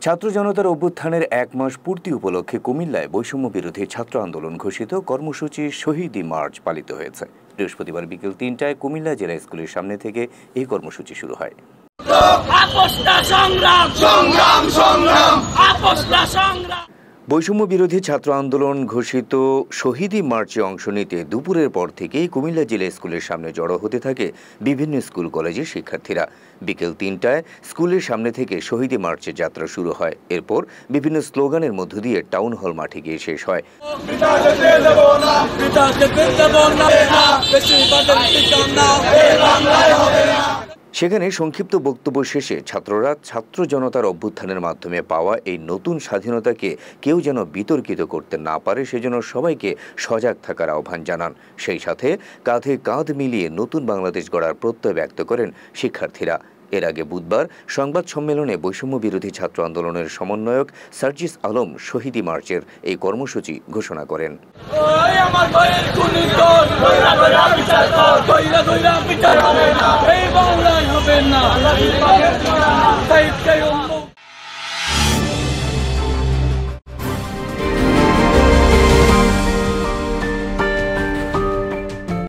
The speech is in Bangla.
ছাত্র জনতার অভ্যুত্থানের ১ মাস পূর্তি উপলক্ষে কুমিল্লায় বৈষম্য বিরোধী ছাত্র আন্দোলন ঘোষিত কর্মসূচি শহীদি মার্চ পালিত হয়েছে। বৃহস্পতিবার বিকেল ৩টায় কুমিল্লা জেলা স্কুলের সামনে থেকে এই কর্মসূচি শুরু হয়। বৈষম্য বিরোধী ছাত্র আন্দোলন ঘোষিত শহীদি মার্চে অংশ নিতে দুপুরের পর থেকেই কুমিল্লা জেলা স্কুলের সামনে জড়ো হতে থাকে বিভিন্ন স্কুল কলেজের শিক্ষার্থীরা। বিকেল ৩টায় স্কুলের সামনে থেকে শহীদি মার্চের যাত্রা শুরু হয়। এরপর বিভিন্ন স্লোগানের মধ্য দিয়ে টাউন হল মাঠে গিয়ে শেষ হয়। সেখানে সংক্ষিপ্ত বক্তব্য শেষে ছাত্ররা ছাত্র জনতার অভ্যুত্থানের মাধ্যমে পাওয়া এই নতুন স্বাধীনতাকে কেউ যেন বিতর্কিত করতে না পারে সেজন্য সবাইকে সজাগ থাকার আহ্বান জানান। সেই সাথে কাঁধে কাঁধ মিলিয়ে নতুন বাংলাদেশ গড়ার প্রত্যয় ব্যক্ত করেন শিক্ষার্থীরা। এর আগে বুধবার সংবাদ সম্মেলনে বৈষম্য বিরোধী ছাত্র আন্দোলনের সমন্বয়ক সার্জিস আলম শহীদি মার্চের এই কর্মসূচি ঘোষণা করেন। হবে না।